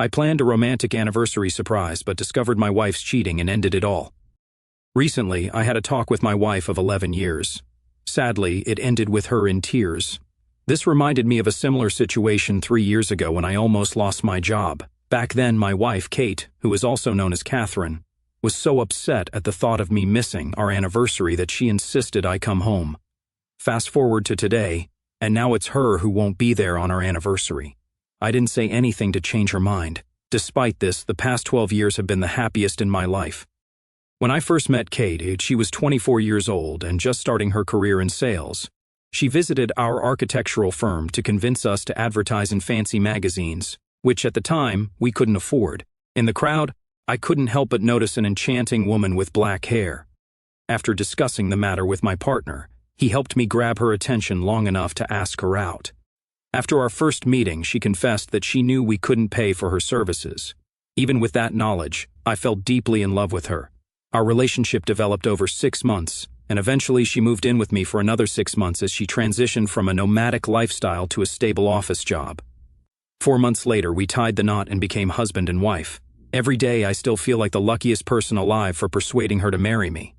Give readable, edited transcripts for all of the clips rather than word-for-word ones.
I planned a romantic anniversary surprise but discovered my wife's cheating and ended it all. Recently, I had a talk with my wife of 11 years. Sadly, it ended with her in tears. This reminded me of a similar situation 3 years ago when I almost lost my job. Back then, my wife, Kate, who is also known as Catherine, was so upset at the thought of me missing our anniversary that she insisted I come home. Fast forward to today, and now it's her who won't be there on our anniversary. I didn't say anything to change her mind. Despite this, the past 12 years have been the happiest in my life. When I first met Kate, she was 24 years old and just starting her career in sales. She visited our architectural firm to convince us to advertise in fancy magazines, which at the time we couldn't afford. In the crowd, I couldn't help but notice an enchanting woman with black hair. After discussing the matter with my partner, he helped me grab her attention long enough to ask her out. After our first meeting, she confessed that she knew we couldn't pay for her services. Even with that knowledge, I fell deeply in love with her. Our relationship developed over 6 months, and eventually she moved in with me for another 6 months as she transitioned from a nomadic lifestyle to a stable office job. 4 months later, we tied the knot and became husband and wife. Every day, I still feel like the luckiest person alive for persuading her to marry me.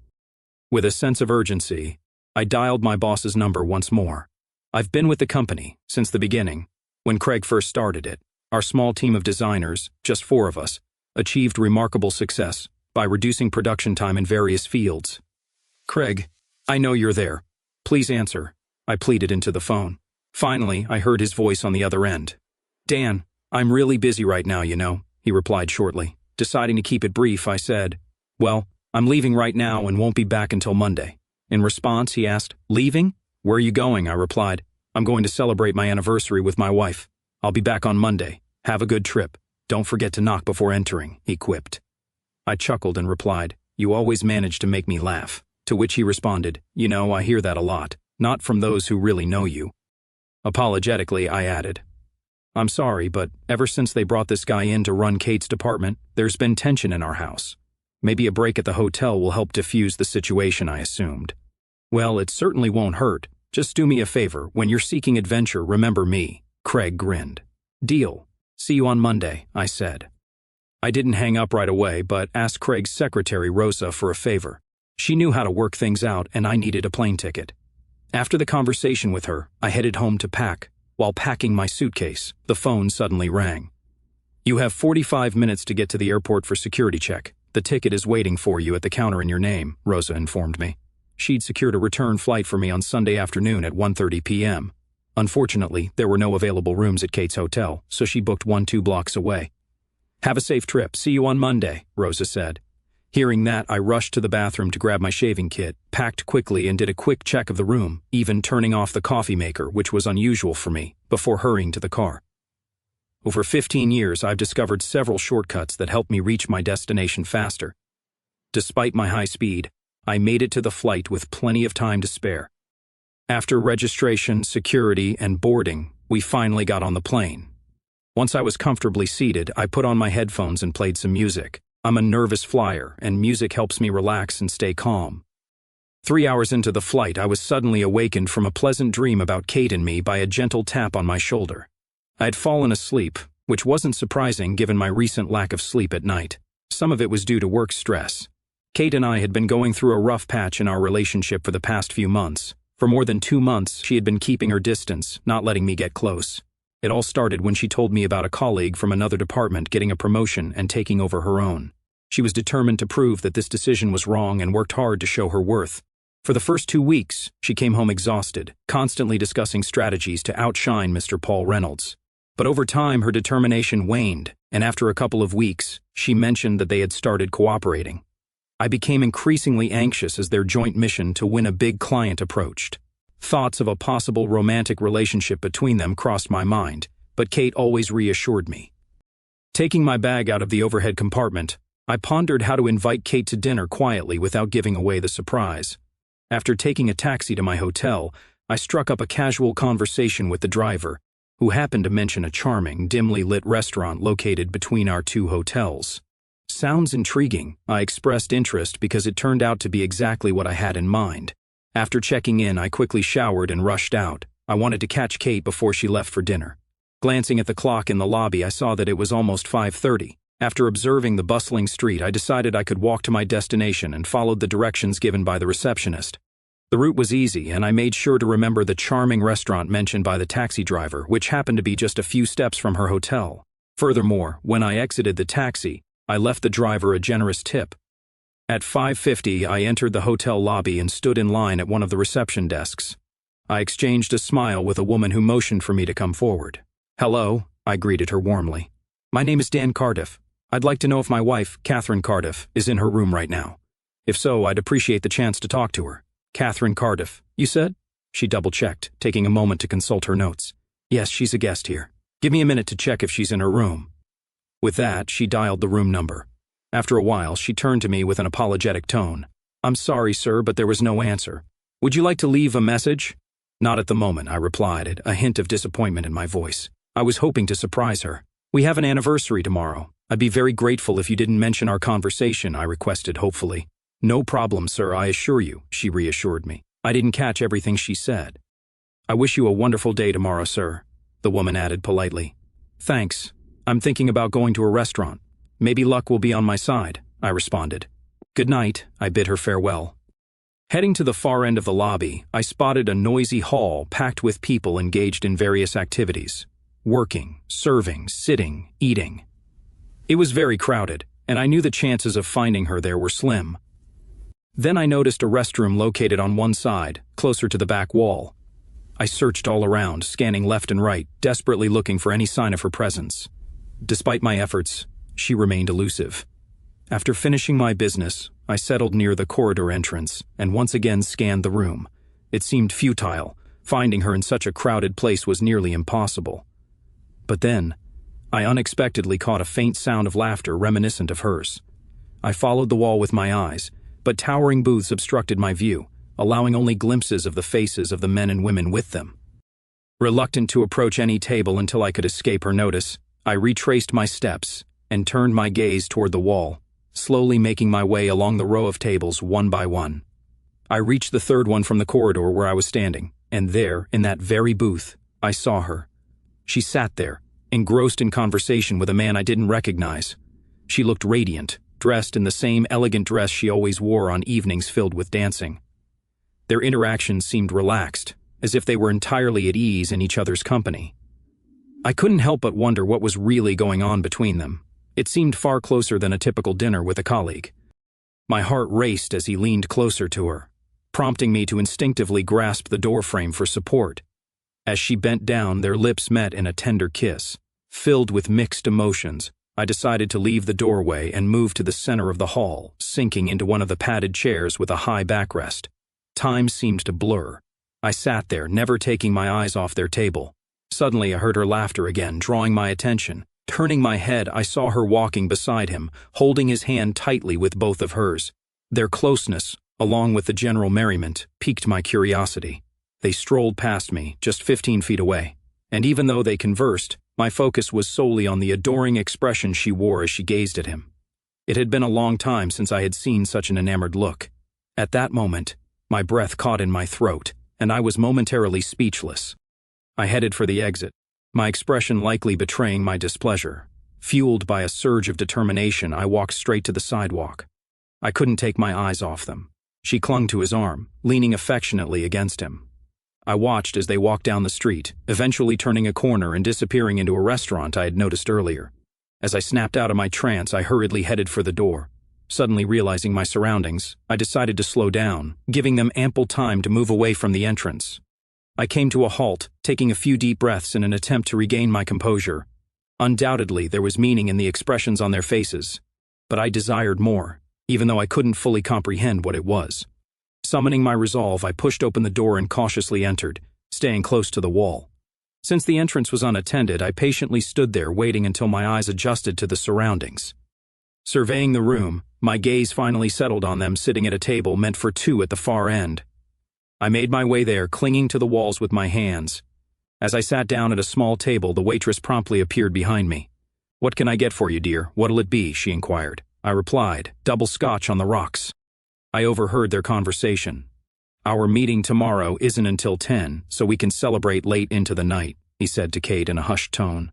With a sense of urgency, I dialed my boss's number once more. I've been with the company since the beginning. When Craig first started it, our small team of designers, just 4 of us, achieved remarkable success by reducing production time in various fields. "Craig, I know you're there. Please answer," I pleaded into the phone. Finally, I heard his voice on the other end. "Dan, I'm really busy right now, you know," he replied shortly. Deciding to keep it brief, I said, "Well, I'm leaving right now and won't be back until Monday." In response, he asked, "Leaving? Where are you going?" I replied, "I'm going to celebrate my anniversary with my wife. I'll be back on Monday. Have a good trip. Don't forget to knock before entering," he quipped. I chuckled and replied, "You always manage to make me laugh." To which he responded, "You know, I hear that a lot, not from those who really know you." Apologetically, I added, "I'm sorry, but ever since they brought this guy in to run Kate's department, there's been tension in our house. Maybe a break at the hotel will help diffuse the situation," I assumed. "Well, it certainly won't hurt. Just do me a favor. When you're seeking adventure, remember me." Craig grinned. "Deal. See you on Monday," I said. I didn't hang up right away, but asked Craig's secretary, Rosa, for a favor. She knew how to work things out, and I needed a plane ticket. After the conversation with her, I headed home to pack. While packing my suitcase, the phone suddenly rang. "You have 45 minutes to get to the airport for security check. The ticket is waiting for you at the counter in your name," Rosa informed me. She'd secured a return flight for me on Sunday afternoon at 1:30 p.m. Unfortunately, there were no available rooms at Kate's hotel, so she booked 1-2 blocks away. "Have a safe trip. See you on Monday," Rosa said. Hearing that, I rushed to the bathroom to grab my shaving kit, packed quickly and did a quick check of the room, even turning off the coffee maker, which was unusual for me, before hurrying to the car. Over 15 years, I've discovered several shortcuts that help me reach my destination faster. Despite my high speed, I made it to the flight with plenty of time to spare. After registration, security, and boarding, we finally got on the plane. Once I was comfortably seated, I put on my headphones and played some music. I'm a nervous flyer, and music helps me relax and stay calm. 3 hours into the flight, I was suddenly awakened from a pleasant dream about Kate and me by a gentle tap on my shoulder. I had fallen asleep, which wasn't surprising given my recent lack of sleep at night. Some of it was due to work stress. Kate and I had been going through a rough patch in our relationship for the past few months. For more than 2 months, she had been keeping her distance, not letting me get close. It all started when she told me about a colleague from another department getting a promotion and taking over her own. She was determined to prove that this decision was wrong and worked hard to show her worth. For the first 2 weeks, she came home exhausted, constantly discussing strategies to outshine Mr. Paul Reynolds. But over time, her determination waned, and after a couple of weeks, she mentioned that they had started cooperating. I became increasingly anxious as their joint mission to win a big client approached. Thoughts of a possible romantic relationship between them crossed my mind, but Kate always reassured me. Taking my bag out of the overhead compartment, I pondered how to invite Kate to dinner quietly without giving away the surprise. After taking a taxi to my hotel, I struck up a casual conversation with the driver, who happened to mention a charming, dimly lit restaurant located between our 2 hotels. "Sounds intriguing," I expressed interest because it turned out to be exactly what I had in mind. After checking in, I quickly showered and rushed out. I wanted to catch Kate before she left for dinner. Glancing at the clock in the lobby, I saw that it was almost 5:30. After observing the bustling street, I decided I could walk to my destination and followed the directions given by the receptionist. The route was easy, and I made sure to remember the charming restaurant mentioned by the taxi driver, which happened to be just a few steps from her hotel. Furthermore, when I exited the taxi, I left the driver a generous tip. At 5:50, I entered the hotel lobby and stood in line at one of the reception desks. I exchanged a smile with a woman who motioned for me to come forward. "Hello," I greeted her warmly. "My name is Dan Cardiff. I'd like to know if my wife, Catherine Cardiff, is in her room right now. If so, I'd appreciate the chance to talk to her." "Catherine Cardiff, you said?" She double-checked, taking a moment to consult her notes. "Yes, she's a guest here. Give me a minute to check if she's in her room." With that, she dialed the room number. After a while, she turned to me with an apologetic tone. "I'm sorry, sir, but there was no answer. Would you like to leave a message?" "Not at the moment," I replied, a hint of disappointment in my voice. I was hoping to surprise her. "We have an anniversary tomorrow. I'd be very grateful if you didn't mention our conversation," I requested hopefully. "No problem, sir, I assure you," she reassured me. I didn't catch everything she said. "I wish you a wonderful day tomorrow, sir," the woman added politely. "Thanks. I'm thinking about going to a restaurant. Maybe luck will be on my side," I responded. "Good night," I bid her farewell. Heading to the far end of the lobby, I spotted a noisy hall packed with people engaged in various activities. Working, serving, sitting, eating. It was very crowded, and I knew the chances of finding her there were slim. Then I noticed a restroom located on one side, closer to the back wall. I searched all around, scanning left and right, desperately looking for any sign of her presence. Despite my efforts, she remained elusive. After finishing my business, I settled near the corridor entrance and once again scanned the room. It seemed futile. Finding her in such a crowded place was nearly impossible. But then, I unexpectedly caught a faint sound of laughter reminiscent of hers. I followed the wall with my eyes, but towering booths obstructed my view, allowing only glimpses of the faces of the men and women with them. Reluctant to approach any table until I could escape her notice, I retraced my steps and turned my gaze toward the wall, slowly making my way along the row of tables one by one. I reached the third one from the corridor where I was standing, and there, in that very booth, I saw her. She sat there, engrossed in conversation with a man I didn't recognize. She looked radiant, dressed in the same elegant dress she always wore on evenings filled with dancing. Their interactions seemed relaxed, as if they were entirely at ease in each other's company. I couldn't help but wonder what was really going on between them. It seemed far closer than a typical dinner with a colleague. My heart raced as he leaned closer to her, prompting me to instinctively grasp the doorframe for support. As she bent down, their lips met in a tender kiss. Filled with mixed emotions, I decided to leave the doorway and move to the center of the hall, sinking into one of the padded chairs with a high backrest. Time seemed to blur. I sat there, never taking my eyes off their table. Suddenly I heard her laughter again, drawing my attention. Turning my head, I saw her walking beside him, holding his hand tightly with both of hers. Their closeness, along with the general merriment, piqued my curiosity. They strolled past me, just 15 feet away, and even though they conversed, my focus was solely on the adoring expression she wore as she gazed at him. It had been a long time since I had seen such an enamored look. At that moment, my breath caught in my throat, and I was momentarily speechless. I headed for the exit, my expression likely betraying my displeasure. Fueled by a surge of determination, I walked straight to the sidewalk. I couldn't take my eyes off them. She clung to his arm, leaning affectionately against him. I watched as they walked down the street, eventually turning a corner and disappearing into a restaurant I had noticed earlier. As I snapped out of my trance, I hurriedly headed for the door. Suddenly realizing my surroundings, I decided to slow down, giving them ample time to move away from the entrance. I came to a halt, taking a few deep breaths in an attempt to regain my composure. Undoubtedly, there was meaning in the expressions on their faces, but I desired more, even though I couldn't fully comprehend what it was. Summoning my resolve, I pushed open the door and cautiously entered, staying close to the wall. Since the entrance was unattended, I patiently stood there waiting until my eyes adjusted to the surroundings. Surveying the room, my gaze finally settled on them sitting at a table meant for two at the far end. I made my way there, clinging to the walls with my hands. As I sat down at a small table, the waitress promptly appeared behind me. "What can I get for you, dear? What'll it be?" she inquired. I replied, "Double scotch on the rocks." I overheard their conversation. "Our meeting tomorrow isn't until 10, so we can celebrate late into the night. he said to Kate in a hushed tone.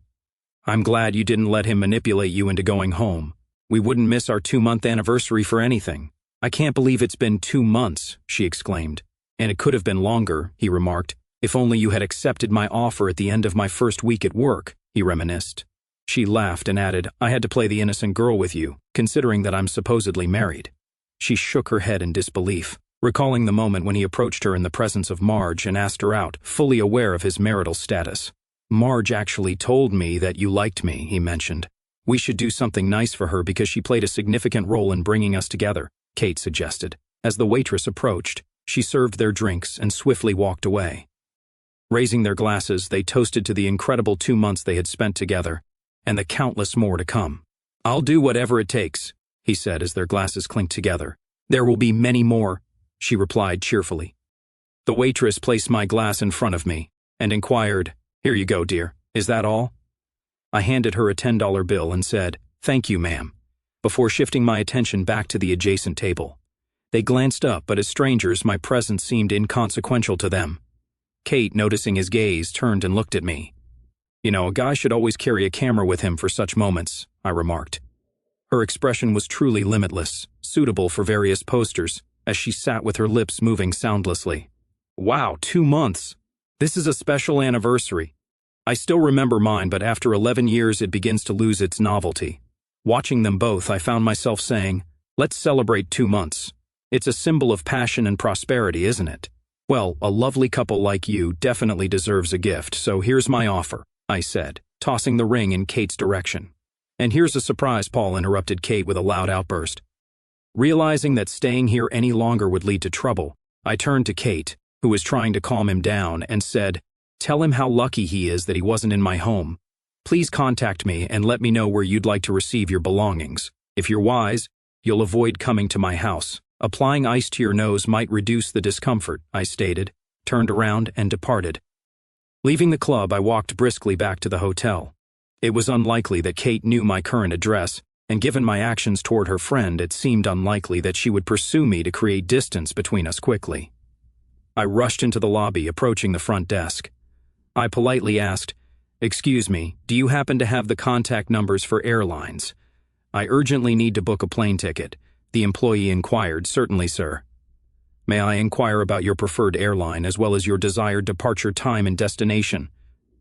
"I'm glad you didn't let him manipulate you into going home. We wouldn't miss our 2-month anniversary for anything." "I can't believe it's been 2 months," she exclaimed. "And it could have been longer," he remarked. "If only you had accepted my offer at the end of my first week at work," he reminisced. She laughed and added, "I had to play the innocent girl with you, considering that I'm supposedly married." She shook her head in disbelief, recalling the moment when he approached her in the presence of Marge and asked her out, fully aware of his marital status. "Marge actually told me that you liked me," he mentioned. "We should do something nice for her because she played a significant role in bringing us together," Kate suggested. As the waitress approached, she served their drinks and swiftly walked away. Raising their glasses, they toasted to the incredible 2 months they had spent together, and the countless more to come. "I'll do whatever it takes," he said as their glasses clinked together. "There will be many more," she replied cheerfully. The waitress placed my glass in front of me and inquired, "Here you go, dear. Is that all?" I handed her a $10 bill and said, "Thank you, ma'am," before shifting my attention back to the adjacent table. They glanced up, but as strangers, my presence seemed inconsequential to them. Kate, noticing his gaze, turned and looked at me. "You know, a guy should always carry a camera with him for such moments," I remarked. Her expression was truly limitless, suitable for various posters, as she sat with her lips moving soundlessly. "Wow, 2 months. This is a special anniversary. I still remember mine, but after 11 years it begins to lose its novelty." Watching them both, I found myself saying, "Let's celebrate 2 months. It's a symbol of passion and prosperity, isn't it? Well, a lovely couple like you definitely deserves a gift, so here's my offer," I said, tossing the ring in Kate's direction. "And here's a surprise," Paul interrupted Kate with a loud outburst. Realizing that staying here any longer would lead to trouble, I turned to Kate, who was trying to calm him down, and said, "Tell him how lucky he is that he wasn't in my home. Please contact me and let me know where you'd like to receive your belongings. If you're wise, you'll avoid coming to my house. Applying ice to your nose might reduce the discomfort," I stated, turned around and departed. Leaving the club, I walked briskly back to the hotel. It was unlikely that Kate knew my current address, and given my actions toward her friend, it seemed unlikely that she would pursue me to create distance between us quickly. I rushed into the lobby, approaching the front desk. I politely asked, "Excuse me, do you happen to have the contact numbers for airlines? I urgently need to book a plane ticket." The employee inquired, "Certainly, sir." "May I inquire about your preferred airline as well as your desired departure time and destination?"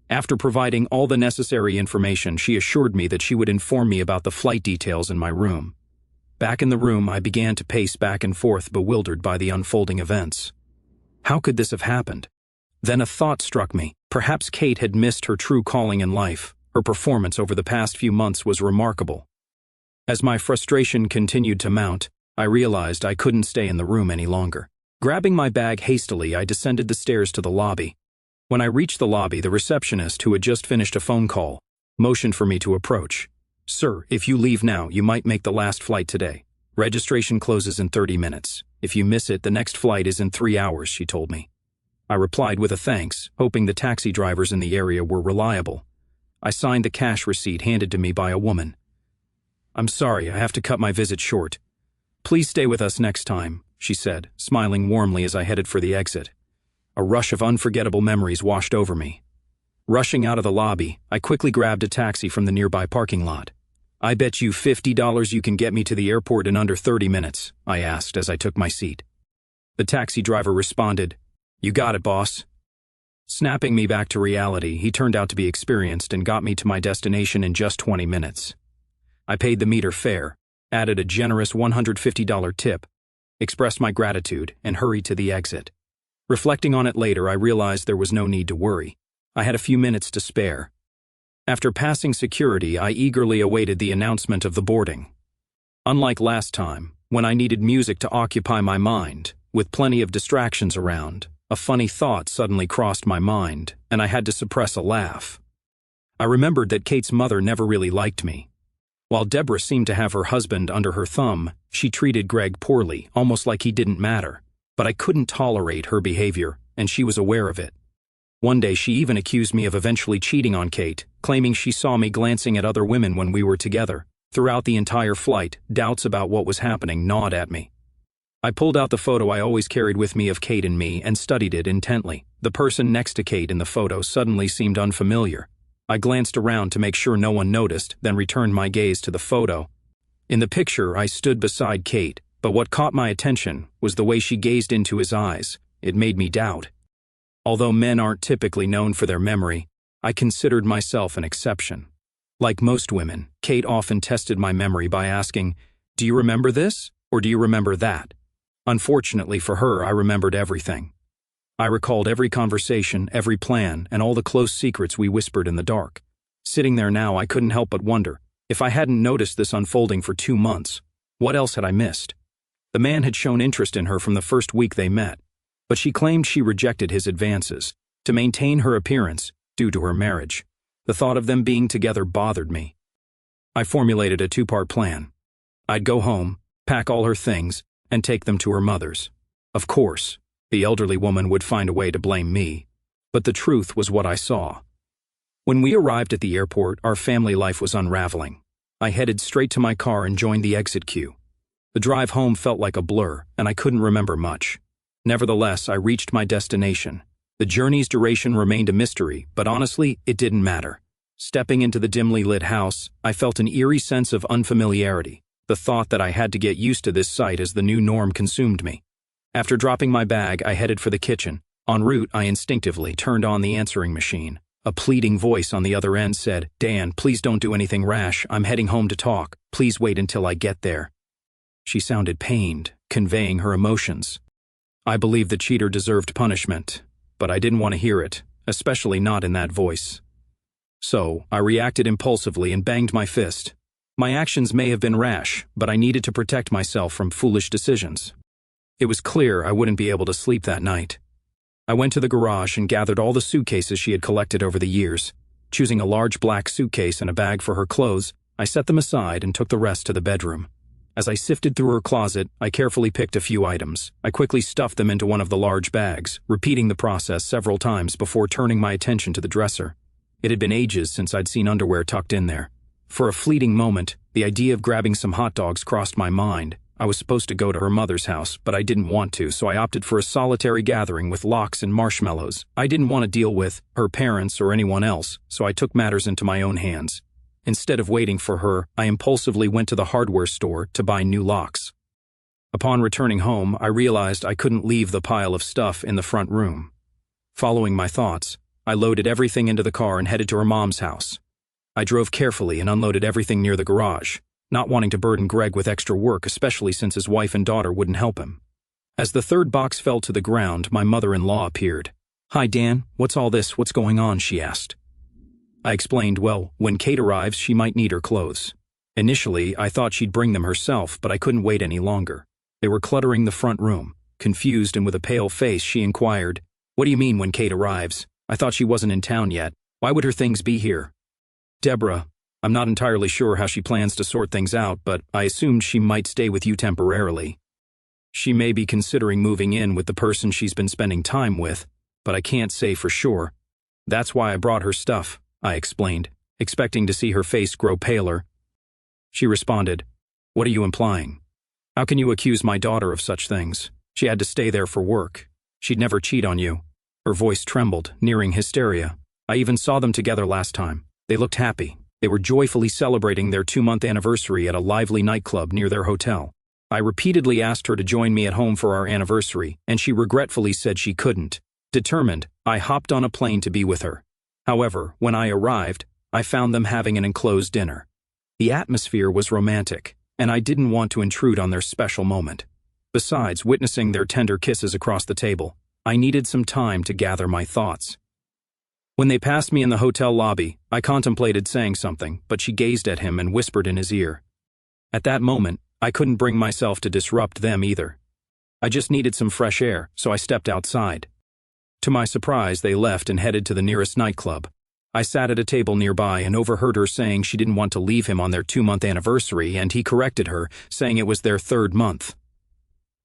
After providing all the necessary information, she assured me that she would inform me about the flight details in my room. Back in the room, I began to pace back and forth, bewildered by the unfolding events. How could this have happened? Then a thought struck me. Perhaps Kate had missed her true calling in life. Her performance over the past few months was remarkable. As my frustration continued to mount, I realized I couldn't stay in the room any longer. Grabbing my bag hastily, I descended the stairs to the lobby. When I reached the lobby, the receptionist, who had just finished a phone call, motioned for me to approach. "Sir, if you leave now, you might make the last flight today. Registration closes in 30 minutes. If you miss it, the next flight is in 3 hours," she told me. I replied with a thanks, hoping the taxi drivers in the area were reliable. I signed the cash receipt handed to me by a woman. "I'm sorry, I have to cut my visit short. Please stay with us next time," she said, smiling warmly as I headed for the exit. A rush of unforgettable memories washed over me. Rushing out of the lobby, I quickly grabbed a taxi from the nearby parking lot. "I bet you $50 you can get me to the airport in under 30 minutes, I asked as I took my seat. The taxi driver responded, "You got it, boss." Snapping me back to reality, he turned out to be experienced and got me to my destination in just 20 minutes. I paid the meter fare, added a generous $150 tip, expressed my gratitude, and hurried to the exit. Reflecting on it later, I realized there was no need to worry. I had a few minutes to spare. After passing security, I eagerly awaited the announcement of the boarding. Unlike last time, when I needed music to occupy my mind, with plenty of distractions around, a funny thought suddenly crossed my mind, and I had to suppress a laugh. I remembered that Kate's mother never really liked me. While Deborah seemed to have her husband under her thumb, she treated Greg poorly, almost like he didn't matter. But I couldn't tolerate her behavior, and she was aware of it. One day she even accused me of eventually cheating on Kate, claiming she saw me glancing at other women when we were together. Throughout the entire flight, doubts about what was happening gnawed at me. I pulled out the photo I always carried with me of Kate and me and studied it intently. The person next to Kate in the photo suddenly seemed unfamiliar. I glanced around to make sure no one noticed, then returned my gaze to the photo. In the picture, I stood beside Kate, but what caught my attention was the way she gazed into his eyes. It made me doubt. Although men aren't typically known for their memory, I considered myself an exception. Like most women, Kate often tested my memory by asking, "Do you remember this, or do you remember that?" Unfortunately for her, I remembered everything. I recalled every conversation, every plan, and all the close secrets we whispered in the dark. Sitting there now, I couldn't help but wonder, if I hadn't noticed this unfolding for 2 months, what else had I missed? The man had shown interest in her from the first week they met, but she claimed she rejected his advances to maintain her appearance due to her marriage. The thought of them being together bothered me. I formulated a 2-part plan. I'd go home, pack all her things, and take them to her mother's. Of course, the elderly woman would find a way to blame me, but the truth was what I saw. When we arrived at the airport, our family life was unraveling. I headed straight to my car and joined the exit queue. The drive home felt like a blur, and I couldn't remember much. Nevertheless, I reached my destination. The journey's duration remained a mystery, but honestly, it didn't matter. Stepping into the dimly lit house, I felt an eerie sense of unfamiliarity. The thought that I had to get used to this sight as the new norm consumed me. After dropping my bag, I headed for the kitchen. En route, I instinctively turned on the answering machine. A pleading voice on the other end said, "Dan, please don't do anything rash. I'm heading home to talk. Please wait until I get there." She sounded pained, conveying her emotions. I believed the cheater deserved punishment, but I didn't want to hear it, especially not in that voice. So, I reacted impulsively and banged my fist. My actions may have been rash, but I needed to protect myself from foolish decisions. It was clear I wouldn't be able to sleep that night. I went to the garage and gathered all the suitcases she had collected over the years. Choosing a large black suitcase and a bag for her clothes, I set them aside and took the rest to the bedroom. As I sifted through her closet, I carefully picked a few items. I quickly stuffed them into one of the large bags, repeating the process several times before turning my attention to the dresser. It had been ages since I'd seen underwear tucked in there. For a fleeting moment, the idea of grabbing some hot dogs crossed my mind. I was supposed to go to her mother's house, but I didn't want to, so I opted for a solitary gathering with lox and marshmallows. I didn't want to deal with her parents or anyone else, so I took matters into my own hands. Instead of waiting for her, I impulsively went to the hardware store to buy new locks. Upon returning home, I realized I couldn't leave the pile of stuff in the front room. Following my thoughts, I loaded everything into the car and headed to her mom's house. I drove carefully and unloaded everything near the garage, not wanting to burden Greg with extra work, especially since his wife and daughter wouldn't help him. As the third box fell to the ground, my mother-in-law appeared. "Hi, Dan, what's all this? What's going on?" she asked. I explained, well, when Kate arrives, she might need her clothes. Initially, I thought she'd bring them herself, but I couldn't wait any longer. They were cluttering the front room. Confused and with a pale face, she inquired, "What do you mean when Kate arrives? I thought she wasn't in town yet. Why would her things be here?" "Deborah, I'm not entirely sure how she plans to sort things out, but I assumed she might stay with you temporarily. She may be considering moving in with the person she's been spending time with, but I can't say for sure. That's why I brought her stuff," I explained, expecting to see her face grow paler. She responded, "What are you implying? How can you accuse my daughter of such things? She had to stay there for work. She'd never cheat on you." Her voice trembled, nearing hysteria. "I even saw them together last time. They looked happy. They were joyfully celebrating their 2-month anniversary at a lively nightclub near their hotel. I repeatedly asked her to join me at home for our anniversary, and she regretfully said she couldn't. Determined, I hopped on a plane to be with her. However, when I arrived, I found them having an enclosed dinner. The atmosphere was romantic, and I didn't want to intrude on their special moment. Besides witnessing their tender kisses across the table, I needed some time to gather my thoughts. When they passed me in the hotel lobby, I contemplated saying something, but she gazed at him and whispered in his ear. At that moment, I couldn't bring myself to disrupt them either. I just needed some fresh air, so I stepped outside. To my surprise, they left and headed to the nearest nightclub. I sat at a table nearby and overheard her saying she didn't want to leave him on their 2-month anniversary, and he corrected her, saying it was their 3rd month.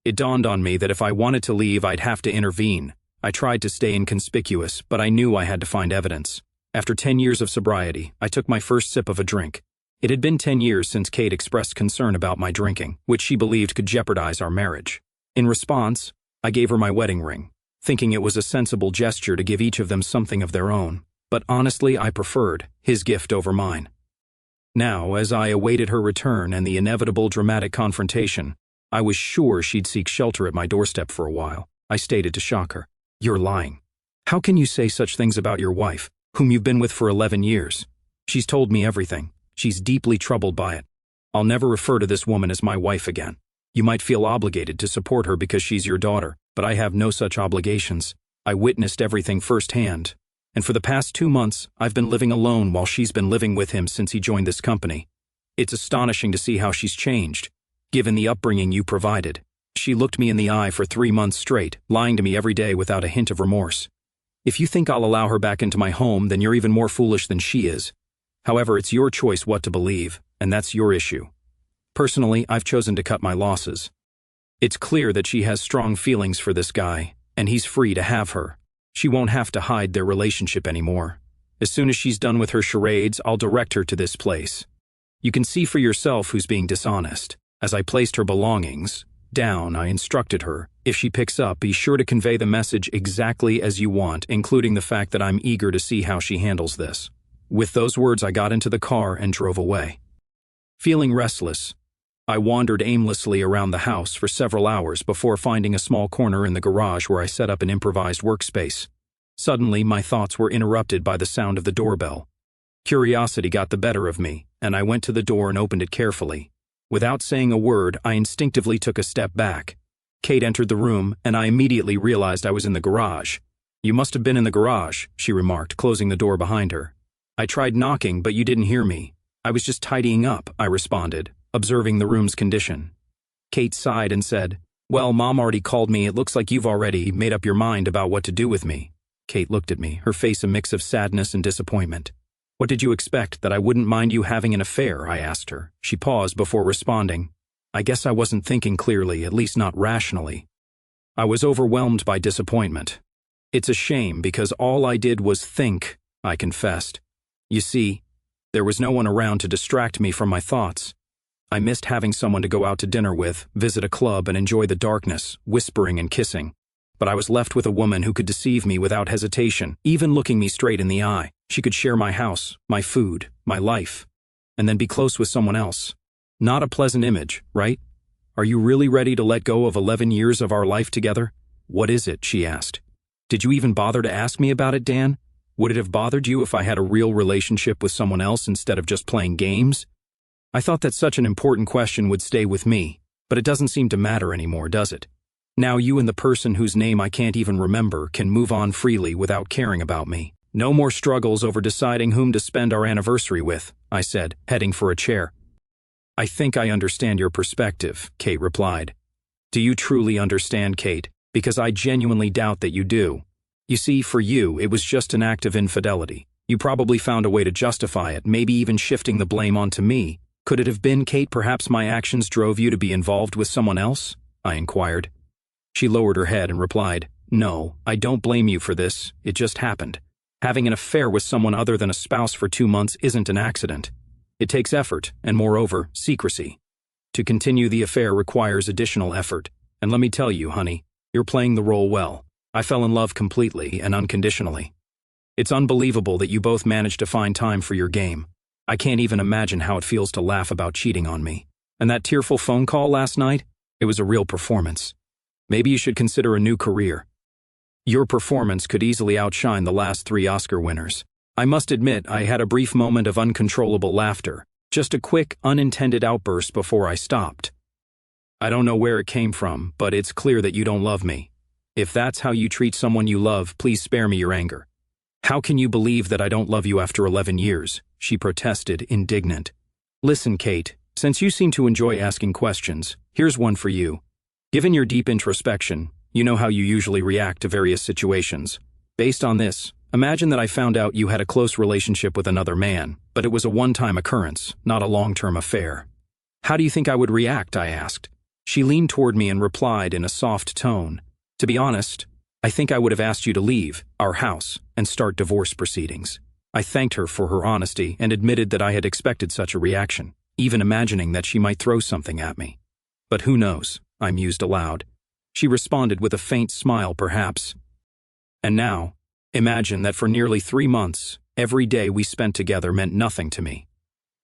It dawned on me that if I wanted to leave, I'd have to intervene. I tried to stay inconspicuous, but I knew I had to find evidence. After 10 years of sobriety, I took my first sip of a drink. It had been 10 years since Kate expressed concern about my drinking, which she believed could jeopardize our marriage. In response, I gave her my wedding ring, thinking it was a sensible gesture to give each of them something of their own, but honestly I preferred his gift over mine. Now, as I awaited her return and the inevitable dramatic confrontation, I was sure she'd seek shelter at my doorstep for a while. I stated to shock her, "You're lying. How can you say such things about your wife, whom you've been with for 11 years? She's told me everything. She's deeply troubled by it. I'll never refer to this woman as my wife again. You might feel obligated to support her because she's your daughter, but I have no such obligations. I witnessed everything firsthand. And for the past 2 months, I've been living alone while she's been living with him since he joined this company. It's astonishing to see how she's changed, given the upbringing you provided. She looked me in the eye for 3 months straight, lying to me every day without a hint of remorse. If you think I'll allow her back into my home, then you're even more foolish than she is. However, it's your choice what to believe, and that's your issue. Personally, I've chosen to cut my losses. It's clear that she has strong feelings for this guy, and he's free to have her. She won't have to hide their relationship anymore. As soon as she's done with her charades, I'll direct her to this place. You can see for yourself who's being dishonest. As I placed her belongings down, I instructed her, if she picks up, be sure to convey the message exactly as you want, including the fact that I'm eager to see how she handles this. With those words, I got into the car and drove away. Feeling restless, I wandered aimlessly around the house for several hours before finding a small corner in the garage where I set up an improvised workspace. Suddenly, my thoughts were interrupted by the sound of the doorbell. Curiosity got the better of me, and I went to the door and opened it carefully. Without saying a word, I instinctively took a step back. Kate entered the room, and I immediately realized I was in the garage. "You must have been in the garage," she remarked, closing the door behind her. "I tried knocking, but you didn't hear me. I was just tidying up," I responded, observing the room's condition. Kate sighed and said, "Well, Mom already called me. It looks like you've already made up your mind about what to do with me." Kate looked at me, her face a mix of sadness and disappointment. "What did you expect, that I wouldn't mind you having an affair?" I asked her. She paused before responding. "I guess I wasn't thinking clearly, at least not rationally." I was overwhelmed by disappointment. "It's a shame because all I did was think," I confessed. "You see, there was no one around to distract me from my thoughts. I missed having someone to go out to dinner with, visit a club, and enjoy the darkness, whispering and kissing. But I was left with a woman who could deceive me without hesitation, even looking me straight in the eye. She could share my house, my food, my life, and then be close with someone else. Not a pleasant image, right? Are you really ready to let go of 11 years of our life together?" "What is it?" she asked. "Did you even bother to ask me about it, Dan? Would it have bothered you if I had a real relationship with someone else instead of just playing games?" I thought that such an important question would stay with me, but it doesn't seem to matter anymore, does it? Now you and the person whose name I can't even remember can move on freely without caring about me. No more struggles over deciding whom to spend our anniversary with, I said, heading for a chair. "I think I understand your perspective," Kate replied. "Do you truly understand, Kate? Because I genuinely doubt that you do. You see, for you, it was just an act of infidelity. You probably found a way to justify it, maybe even shifting the blame onto me. Could it have been, Kate, perhaps my actions drove you to be involved with someone else?" I inquired. She lowered her head and replied, "No, I don't blame you for this. It just happened. Having an affair with someone other than a spouse for 2 months isn't an accident. It takes effort, and moreover, secrecy. To continue the affair requires additional effort, and let me tell you, honey, you're playing the role well. I fell in love completely and unconditionally. It's unbelievable that you both managed to find time for your game. I can't even imagine how it feels to laugh about cheating on me. And that tearful phone call last night? It was a real performance. Maybe you should consider a new career. Your performance could easily outshine the last 3 Oscar winners." I must admit, I had a brief moment of uncontrollable laughter, just a quick, unintended outburst before I stopped. "I don't know where it came from, but it's clear that you don't love me. If that's how you treat someone you love, please spare me your anger." "How can you believe that I don't love you after 11 years?" she protested, indignant. "Listen, Kate, since you seem to enjoy asking questions, here's one for you. Given your deep introspection, you know how you usually react to various situations. Based on this, imagine that I found out you had a close relationship with another man, but it was a one-time occurrence, not a long-term affair. How do you think I would react?" I asked. She leaned toward me and replied in a soft tone, "To be honest, I think I would have asked you to leave our house and start divorce proceedings." I thanked her for her honesty and admitted that I had expected such a reaction, even imagining that she might throw something at me. But who knows, I mused aloud. She responded with a faint smile, perhaps. And now, imagine that for nearly 3 months, every day we spent together meant nothing to me.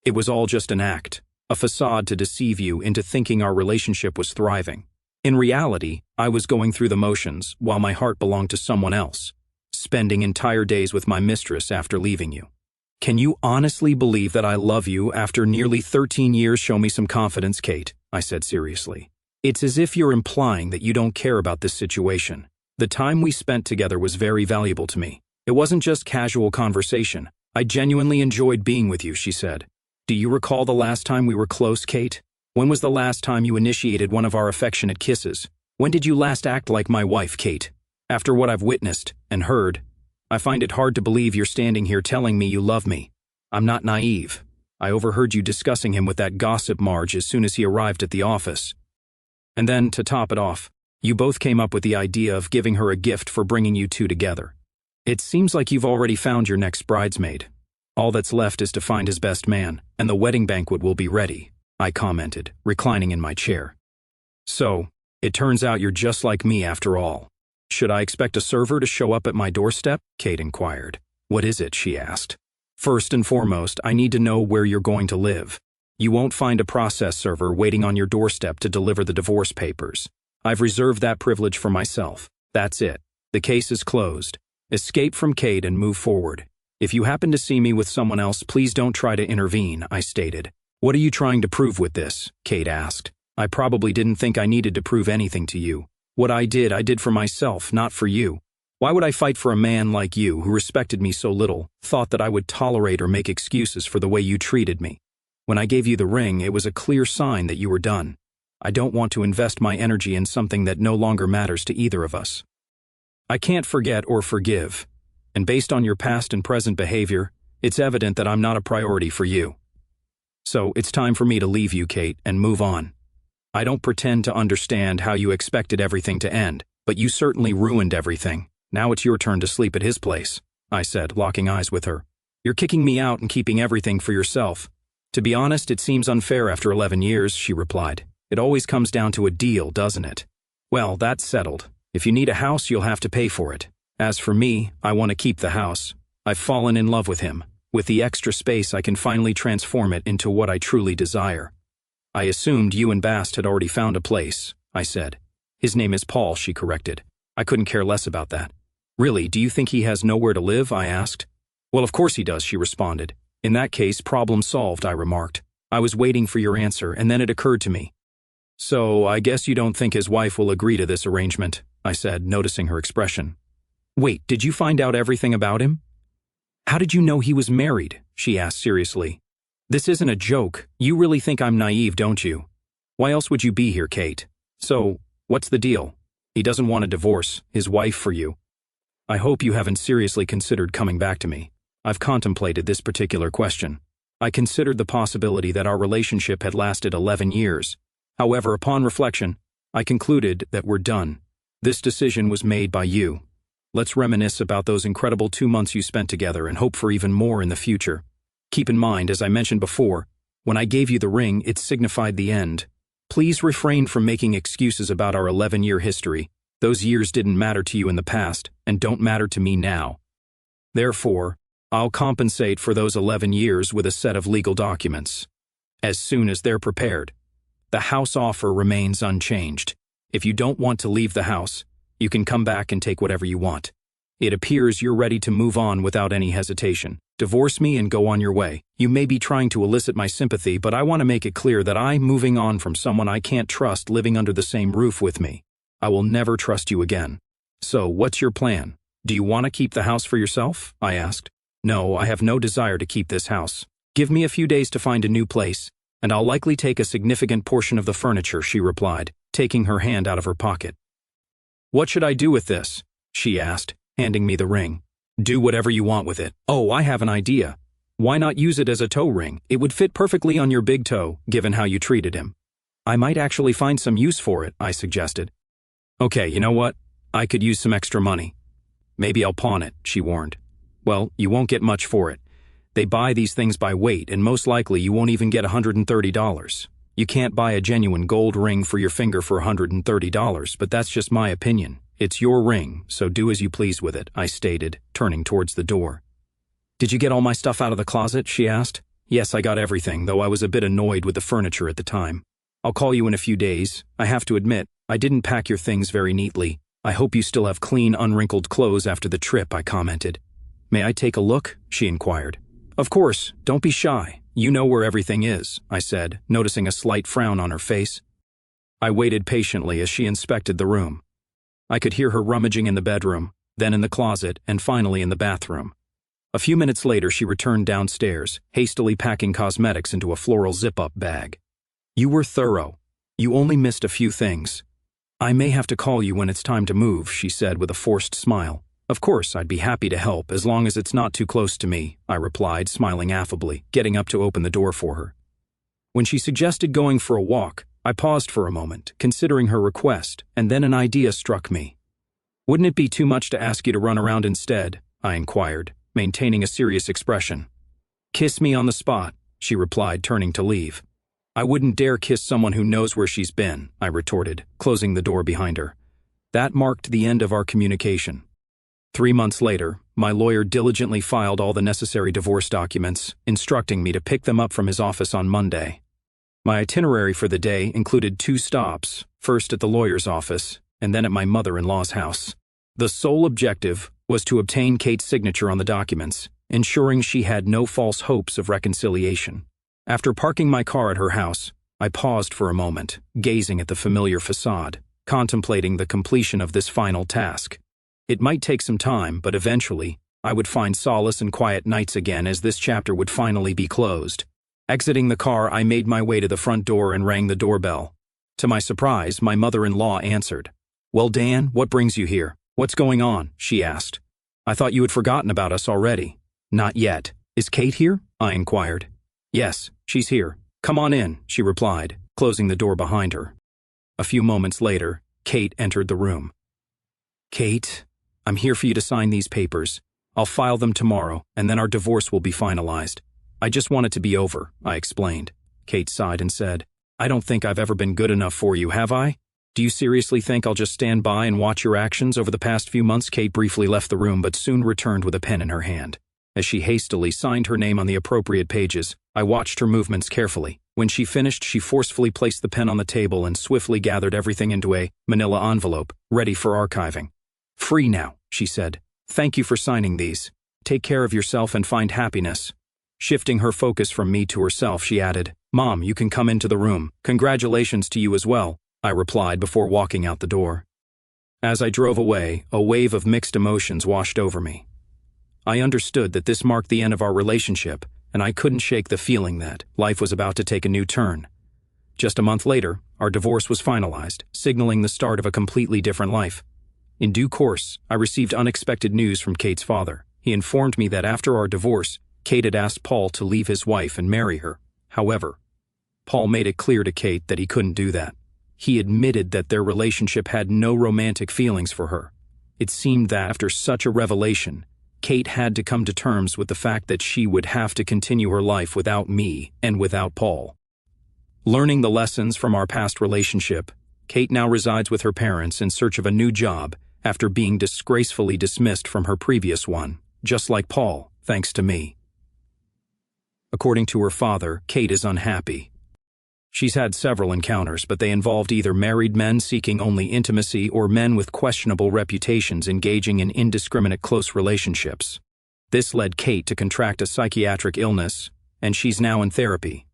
It was all just an act, a facade to deceive you into thinking our relationship was thriving. In reality, I was going through the motions while my heart belonged to someone else, spending entire days with my mistress after leaving you. Can you honestly believe that I love you after nearly 13 years? Show me some confidence, Kate, I said seriously. It's as if you're implying that you don't care about this situation. The time we spent together was very valuable to me. It wasn't just casual conversation. I genuinely enjoyed being with you, she said. Do you recall the last time we were close, Kate? When was the last time you initiated one of our affectionate kisses? When did you last act like my wife, Kate? After what I've witnessed and heard, I find it hard to believe you're standing here telling me you love me. I'm not naive. I overheard you discussing him with that gossip Marge as soon as he arrived at the office. And then, to top it off, you both came up with the idea of giving her a gift for bringing you two together. It seems like you've already found your next bridesmaid. All that's left is to find his best man, and the wedding banquet will be ready, I commented, reclining in my chair. So, it turns out you're just like me after all. Should I expect a server to show up at my doorstep? Kate inquired. What is it? She asked. First and foremost, I need to know where you're going to live. You won't find a process server waiting on your doorstep to deliver the divorce papers. I've reserved that privilege for myself. That's it. The case is closed. Escape from Kate and move forward. If you happen to see me with someone else, please don't try to intervene, I stated. What are you trying to prove with this? Kate asked. I probably didn't think I needed to prove anything to you. What I did for myself, not for you. Why would I fight for a man like you who respected me so little, thought that I would tolerate or make excuses for the way you treated me? When I gave you the ring, it was a clear sign that you were done. I don't want to invest my energy in something that no longer matters to either of us. I can't forget or forgive, and based on your past and present behavior, it's evident that I'm not a priority for you. So it's time for me to leave you, Kate, and move on. I don't pretend to understand how you expected everything to end, but you certainly ruined everything. Now it's your turn to sleep at his place, I said, locking eyes with her. You're kicking me out and keeping everything for yourself. To be honest, it seems unfair after 11 years, she replied. It always comes down to a deal, doesn't it? Well, that's settled. If you need a house, you'll have to pay for it. As for me, I want to keep the house. I've fallen in love with him. With the extra space, I can finally transform it into what I truly desire. I assumed you and Bast had already found a place, I said. His name is Paul, she corrected. I couldn't care less about that. Really, do you think he has nowhere to live? I asked. Well, of course he does, she responded. In that case, problem solved, I remarked. I was waiting for your answer, and then it occurred to me. So, I guess you don't think his wife will agree to this arrangement, I said, noticing her expression. Wait, did you find out everything about him? How did you know he was married? She asked seriously. This isn't a joke. You really think I'm naive, don't you? Why else would you be here, Kate? So, what's the deal? He doesn't want a divorce, his wife for you. I hope you haven't seriously considered coming back to me. I've contemplated this particular question. I considered the possibility that our relationship had lasted 11 years. However, upon reflection, I concluded that we're done. This decision was made by you. Let's reminisce about those incredible 2 months you spent together and hope for even more in the future. Keep in mind, as I mentioned before, when I gave you the ring, it signified the end. Please refrain from making excuses about our 11-year history. Those years didn't matter to you in the past and don't matter to me now. Therefore, I'll compensate for those 11 years with a set of legal documents. As soon as they're prepared. The house offer remains unchanged. If you don't want to leave the house, you can come back and take whatever you want. It appears you're ready to move on without any hesitation. Divorce me and go on your way. You may be trying to elicit my sympathy, but I want to make it clear that I'm moving on from someone I can't trust living under the same roof with me. I will never trust you again. So, what's your plan? Do you want to keep the house for yourself? I asked. No, I have no desire to keep this house. Give me a few days to find a new place, and I'll likely take a significant portion of the furniture, she replied, taking her hand out of her pocket. What should I do with this? She asked, handing me the ring. Do whatever you want with it. Oh, I have an idea. Why not use it as a toe ring? It would fit perfectly on your big toe, given how you treated him. I might actually find some use for it, I suggested. Okay, you know what? I could use some extra money. Maybe I'll pawn it, she warned. Well, you won't get much for it. They buy these things by weight, and most likely you won't even get $130. You can't buy a genuine gold ring for your finger for $130, but that's just my opinion. It's your ring, so do as you please with it, I stated, turning towards the door. Did you get all my stuff out of the closet? She asked. Yes, I got everything, though I was a bit annoyed with the furniture at the time. I'll call you in a few days. I have to admit, I didn't pack your things very neatly. I hope you still have clean, unwrinkled clothes after the trip, I commented. May I take a look? She inquired. Of course, don't be shy. You know where everything is, I said, noticing a slight frown on her face. I waited patiently as she inspected the room. I could hear her rummaging in the bedroom, then in the closet, and finally in the bathroom. A few minutes later, she returned downstairs, hastily packing cosmetics into a floral zip-up bag. You were thorough. You only missed a few things. I may have to call you when it's time to move, she said with a forced smile. Of course, I'd be happy to help as long as it's not too close to me, I replied, smiling affably, getting up to open the door for her. When she suggested going for a walk, I paused for a moment, considering her request, and then an idea struck me. Wouldn't it be too much to ask you to run around instead? I inquired, maintaining a serious expression. Kiss me on the spot, she replied, turning to leave. I wouldn't dare kiss someone who knows where she's been, I retorted, closing the door behind her. That marked the end of our communication. 3 months later, my lawyer diligently filed all the necessary divorce documents, instructing me to pick them up from his office on Monday. My itinerary for the day included 2 stops, first at the lawyer's office, and then at my mother-in-law's house. The sole objective was to obtain Kate's signature on the documents, ensuring she had no false hopes of reconciliation. After parking my car at her house, I paused for a moment, gazing at the familiar facade, contemplating the completion of this final task. It might take some time, but eventually, I would find solace and quiet nights again as this chapter would finally be closed. Exiting the car, I made my way to the front door and rang the doorbell. To my surprise, my mother-in-law answered. Well, Dan, what brings you here? What's going on? She asked. I thought you had forgotten about us already. Not yet. Is Kate here? I inquired. Yes, she's here. Come on in, she replied, closing the door behind her. A few moments later, Kate entered the room. Kate, I'm here for you to sign these papers. I'll file them tomorrow, and then our divorce will be finalized. I just want it to be over, I explained. Kate sighed and said, I don't think I've ever been good enough for you, have I? Do you seriously think I'll just stand by and watch your actions over the past few months? Kate briefly left the room but soon returned with a pen in her hand. As she hastily signed her name on the appropriate pages, I watched her movements carefully. When she finished, she forcefully placed the pen on the table and swiftly gathered everything into a manila envelope, ready for archiving. Free now, she said. Thank you for signing these. Take care of yourself and find happiness. Shifting her focus from me to herself, she added, Mom, you can come into the room. Congratulations to you as well, I replied before walking out the door. As I drove away, a wave of mixed emotions washed over me. I understood that this marked the end of our relationship, and I couldn't shake the feeling that life was about to take a new turn. Just a month later, our divorce was finalized, signaling the start of a completely different life. In due course, I received unexpected news from Kate's father. He informed me that after our divorce, Kate had asked Paul to leave his wife and marry her. However, Paul made it clear to Kate that he couldn't do that. He admitted that their relationship had no romantic feelings for her. It seemed that after such a revelation, Kate had to come to terms with the fact that she would have to continue her life without me and without Paul. Learning the lessons from our past relationship, Kate now resides with her parents in search of a new job after being disgracefully dismissed from her previous one, just like Paul, thanks to me. According to her father, Kate is unhappy. She's had several encounters, but they involved either married men seeking only intimacy or men with questionable reputations engaging in indiscriminate close relationships. This led Kate to contract a psychiatric illness, and she's now in therapy.